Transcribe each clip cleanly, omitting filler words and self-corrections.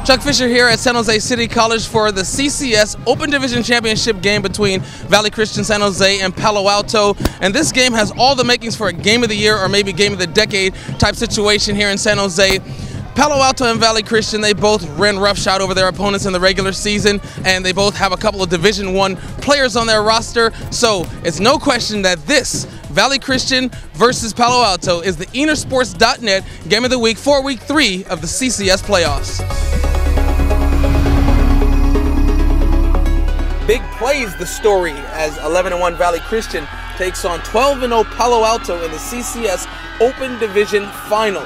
Chuck Fisher here at San Jose City College for the CCS Open Division Championship game between Valley Christian San Jose and Palo Alto. And this game has all the makings for a game of the year or maybe game of the decade type situation here in San Jose. Palo Alto and Valley Christian, they both ran roughshod over their opponents in the regular season, and they both have a couple of Division I players on their roster. So it's no question that this Valley Christian versus Palo Alto is the EENERSports.net Game of the Week for Week 3 of the CCS playoffs. Big plays the story as 11-1 Valley Christian takes on 12-0 Palo Alto in the CCS Open Division Final.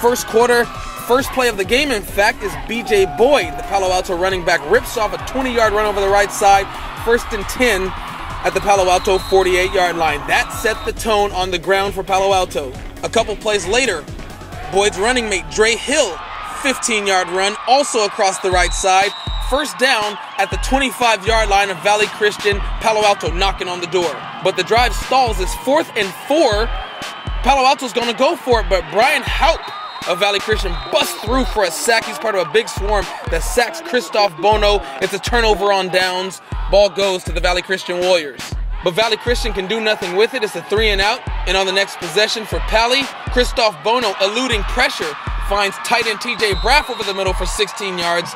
First quarter, first play of the game, in fact, is B.J. Boyd, the Palo Alto running back, rips off a 20-yard run over the right side, 1st and 10 at the Palo Alto 48-yard line. That set the tone on the ground for Palo Alto. A couple plays later, Boyd's running mate, Dre Hill, 15-yard run, also across the right side. First down at the 25-yard line of Valley Christian, Palo Alto knocking on the door. But the drive stalls. It's 4th and 4. Palo Alto's going to go for it, but Brian Haupt of Valley Christian busts through for a sack. He's part of a big swarm that sacks Bono. It's a turnover on downs. Ball goes to the Valley Christian Warriors. But Valley Christian can do nothing with it. It's a 3 and out. And on the next possession for Paly, Bono, eluding pressure, finds tight end TJ Braff over the middle for 16 yards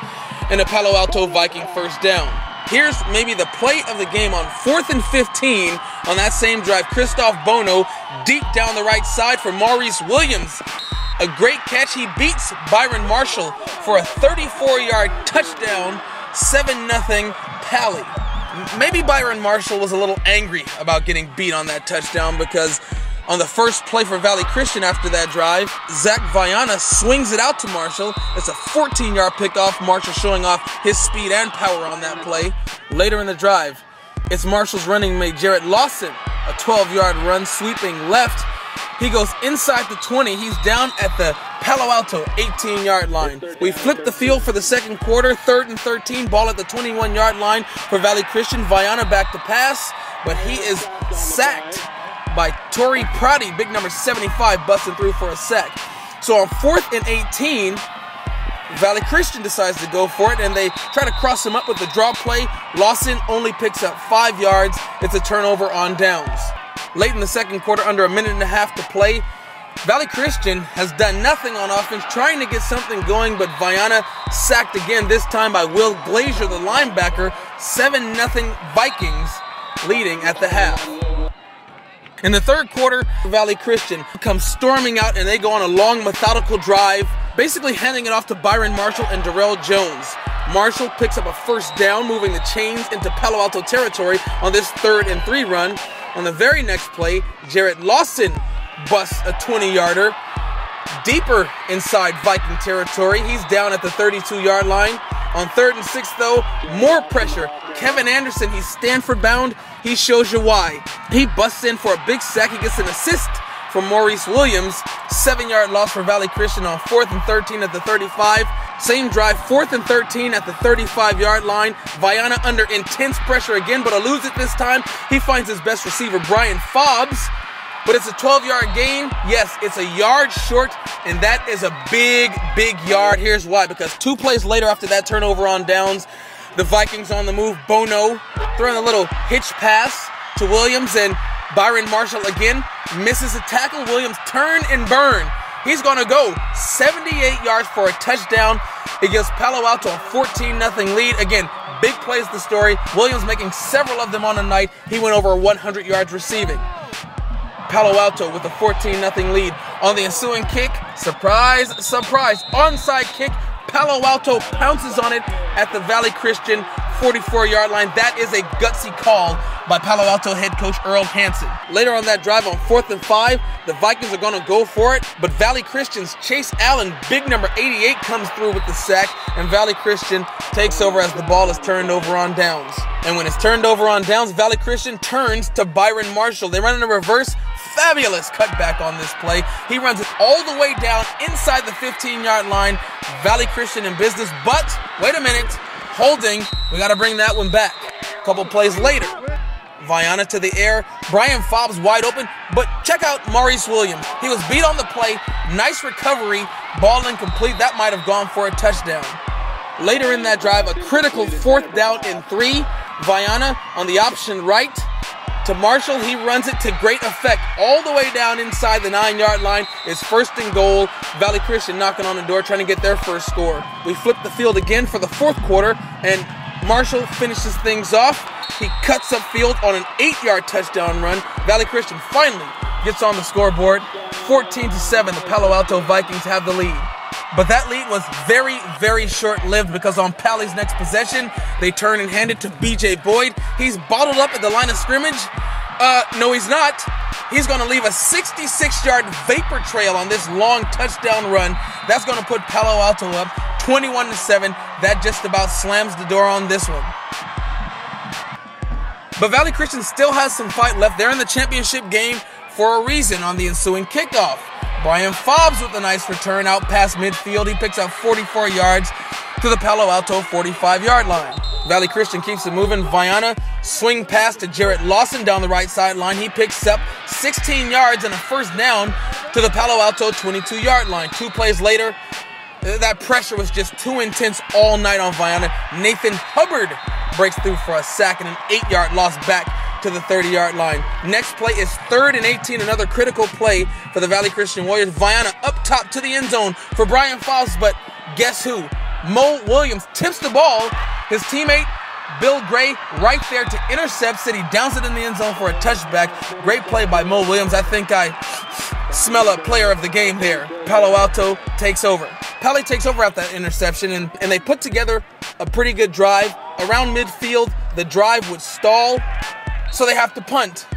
and a Palo Alto Viking first down. Here's maybe the play of the game on 4th and 15 on that same drive. Bono deep down the right side for Maurice Williams. A great catch. He beats Byron Marshall for a 34-yard touchdown, 7-0 Paly. Maybe Byron Marshall was a little angry about getting beat on that touchdown because on the first play for Valley Christian after that drive, Zach Viana swings it out to Marshall. It's a 14-yard pickoff. Marshall showing off his speed and power on that play. Later in the drive, it's Marshall's running mate, Jarrett Lawson, a 12-yard run sweeping left. He goes inside the 20. He's down at the Palo Alto 18-yard line. We flip the field for the second quarter, 3rd and 13, ball at the 21-yard line for Valley Christian. Viana back to pass, but he is sacked by Torrey Proddy, big number 75, busting through for a sack. So on 4th and 18, Valley Christian decides to go for it, and they try to cross him up with the draw play. Lawson only picks up 5 yards. It's a turnover on downs. Late in the second quarter, under a minute and a half to play, Valley Christian has done nothing on offense, trying to get something going, but Viana sacked again, this time by Will Glazier, the linebacker. 7-0 Vikings leading at the half. In the third quarter, Valley Christian comes storming out, and they go on a long, methodical drive, basically handing it off to Byron Marshall and Darrell Jones. Marshall picks up a first down, moving the chains into Palo Alto territory on this 3rd and 3 run. On the very next play, Jarrett Lawson busts a 20-yarder deeper inside Viking territory. He's down at the 32-yard line. On 3rd and 6, though, more pressure. Kevin Anderson, he's Stanford bound. He shows you why. He busts in for a big sack. He gets an assist from Maurice Williams. 7-yard loss for Valley Christian on 4th and 13 at the 35. Same drive, 4th and 13 at the 35-yard line. Viana under intense pressure again, but eludes it this time. He finds his best receiver, Brian Fobbs. But it's a 12-yard gain. Yes, it's a yard short, and that is a big, big yard. Here's why. Because 2 plays later after that turnover on downs, the Vikings on the move. Bono throwing a little hitch pass to Williams, and Byron Marshall again misses a tackle. Williams turn and burn. He's going to go 78 yards for a touchdown. It gives Palo Alto a 14-0 lead. Again, big plays the story. Williams making several of them on the night. He went over 100 yards receiving. Palo Alto with a 14-0 lead. On the ensuing kick, surprise, surprise, onside kick. Palo Alto pounces on it at the Valley Christian 44-yard line. That is a gutsy call by Palo Alto head coach Earl Hansen. Later on that drive on 4th and 5, the Vikings are going to go for it, but Valley Christian's Chase Allen, big number 88, comes through with the sack, and Valley Christian takes over as the ball is turned over on downs. And when it's turned over on downs, Valley Christian turns to Byron Marshall. They run in a reverse. Fabulous cutback on this play. He runs it all the way down inside the 15-yard line. Valley Christian in business, but wait a minute. Holding. We got to bring that one back. A couple plays later, Viana to the air. Brian Fobbs wide open, but check out Maurice Williams. He was beat on the play. Nice recovery. Ball incomplete. That might have gone for a touchdown. Later in that drive, a critical 4th down and 3. Viana on the option right to Marshall. He runs it to great effect all the way down inside the 9-yard line. It's 1st and goal. Valley Christian knocking on the door trying to get their first score. We flip the field again for the 4th quarter, and Marshall finishes things off. He cuts upfield on an 8-yard touchdown run. Valley Christian finally gets on the scoreboard. 14-7, the Palo Alto Vikings have the lead. But that lead was very, very short-lived because on Paly's next possession, they turn and hand it to B.J. Boyd. He's bottled up at the line of scrimmage. No, he's not. He's going to leave a 66-yard vapor trail on this long touchdown run. That's going to put Palo Alto up 21-7. That just about slams the door on this one. But Valley Christian still has some fight left. They're in the championship game for a reason on the ensuing kickoff. Brian Fobbs with a nice return out past midfield. He picks up 44 yards to the Palo Alto 45-yard line. Valley Christian keeps it moving. Viana swing pass to Jarrett Lawson down the right sideline. He picks up 16 yards and a 1st down to the Palo Alto 22-yard line. 2 plays later, that pressure was just too intense all night on Viana. Nathan Hubbard breaks through for a sack and an 8-yard loss back to the 30-yard line. Next play is 3rd and 18, another critical play for the Valley Christian Warriors. Viana up top to the end zone for Brian Fobbs, but guess who? Mo Williams tips the ball. His teammate, Bill Gray, right there to intercept it. He downs it in the end zone for a touchback. Great play by Mo Williams. I think I smell a player of the game there. Palo Alto takes over. Paly takes over at that interception, and they put together a pretty good drive. Around midfield, the drive would stall, so they have to punt.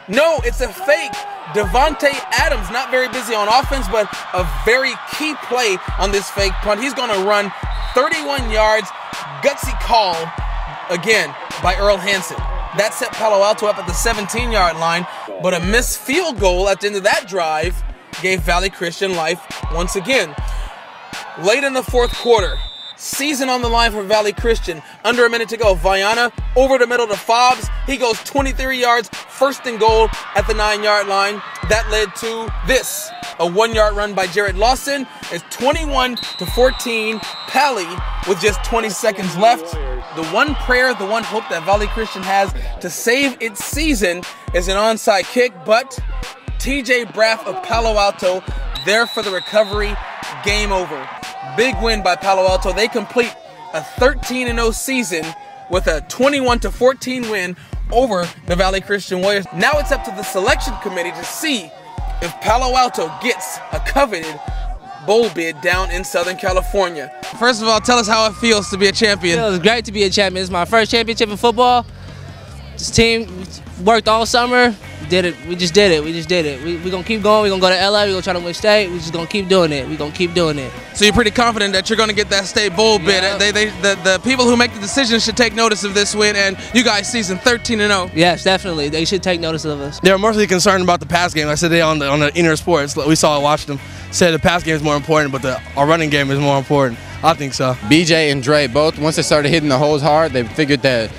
No, it's a fake. Devontae Adams, not very busy on offense, but a very key play on this fake punt. He's going to run 31 yards. Gutsy call again by Earl Hansen. That set Palo Alto up at the 17-yard line, but a missed field goal at the end of that drive gave Valley Christian life once again. Late in the 4th quarter, season on the line for Valley Christian. Under a minute to go. Viana over the middle to Fobbs. He goes 23 yards, 1st and goal at the 9-yard line. That led to this. A 1-yard run by Jarrett Lawson. It's 21-14. Paly with just 20 seconds left. The one prayer, the one hope that Valley Christian has to save its season is an onside kick, but TJ Braff of Palo Alto there for the recovery. Game over. Big win by Palo Alto. They complete a 13-0 season with a 21-14 win over the Valley Christian Warriors. Now it's up to the selection committee to see if Palo Alto gets a coveted bowl bid down in Southern California. First of all, tell us how it feels to be a champion. It feels great to be a champion. It's my first championship in football. This team worked all summer. Did it. We just did it. We're going to keep going. We're going to go to LA. We're going to try to win state. We're just going to keep doing it. We're going to keep doing it. So you're pretty confident that you're going to get that state bowl bid. Yeah. The people who make the decisions should take notice of this win, and you guys season 13-0. Yes, definitely. They should take notice of us. They were mostly concerned about the pass game. Like I said, they on the EENERSports. We saw it, watched them. Said the pass game is more important, but our running game is more important. I think so. BJ and Dre both, once they started hitting the holes hard, they figured that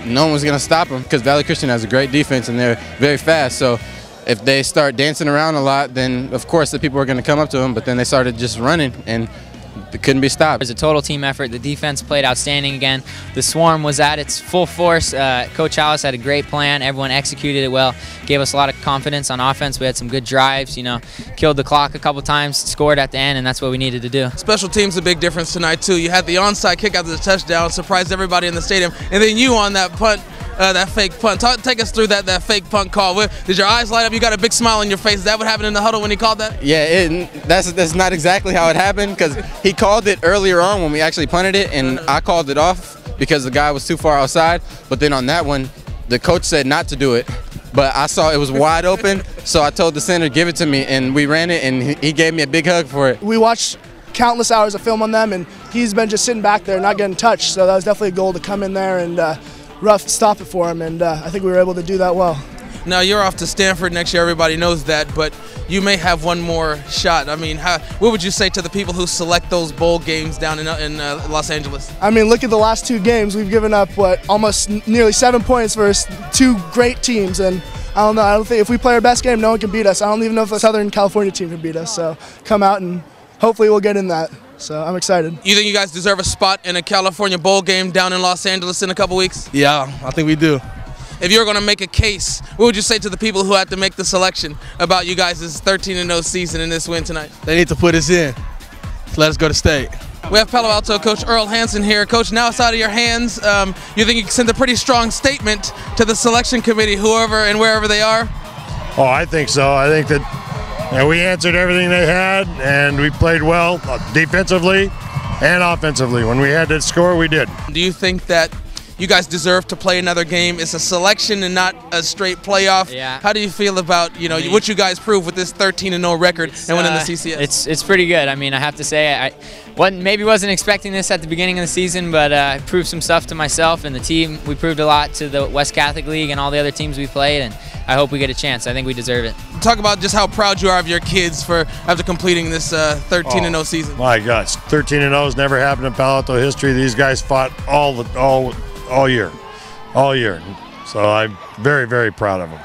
no one was going to stop them because Valley Christian has a great defense and they're very fast. So if they start dancing around a lot, then of course the people are going to come up to them. But then they started just running and it couldn't be stopped. It was a total team effort. The defense played outstanding again. The swarm was at its full force. Coach Alice had a great plan. Everyone executed it well. Gave us a lot of confidence on offense. We had some good drives, you know, killed the clock a couple times, scored at the end, and that's what we needed to do. Special teams a big difference tonight too. You had the onside kick after the touchdown, surprised everybody in the stadium, and then you on that punt. That fake punt. Take us through that fake punt call. Did your eyes light up? You got a big smile on your face. Is that what happened in the huddle when he called that? Yeah, that's not exactly how it happened because he called it earlier on when we actually punted it, and I called it off because the guy was too far outside. But then on that one, the coach said not to do it. But I saw it was wide open, so I told the center, give it to me, and we ran it, and he gave me a big hug for it. We watched countless hours of film on them, and he's been just sitting back there not getting touched, so that was definitely a goal to come in there and rough stop it for him, and I think we were able to do that well. Now you're off to Stanford next year. Everybody knows that, but you may have one more shot. I mean, what would you say to the people who select those bowl games down in Los Angeles? I mean, look at the last 2 games. We've given up almost nearly 7 points versus 2 great teams, and I don't know. I don't think if we play our best game, no one can beat us. I don't even know if a Southern California team can beat us. So come out and hopefully we'll get in that. So I'm excited. You think you guys deserve a spot in a California bowl game down in Los Angeles in a couple weeks? Yeah, I think we do. If you were going to make a case, what would you say to the people who had to make the selection about you guys' 13-0 season and this win tonight? They need to put us in. Let us go to state. We have Palo Alto Coach Earl Hansen here. Coach, now it's out of your hands. You think you can send a pretty strong statement to the selection committee, whoever and wherever they are? Oh, I think so. I think that we answered everything they had, and we played well defensively and offensively. When we had to score, we did. Do you think that you guys deserve to play another game? It's a selection and not a straight playoff. Yeah. How do you feel about what you guys proved with this 13-0 record and winning the CCS? It's pretty good. I mean, I have to say, I maybe wasn't expecting this at the beginning of the season, but I proved some stuff to myself and the team. We proved a lot to the West Catholic League and all the other teams we played, and I hope we get a chance. I think we deserve it. Talk about just how proud you are of your kids for after completing this 13-0 season. My gosh, 13-0 has never happened in Palo Alto history. These guys fought all year. So I'm very, very proud of them.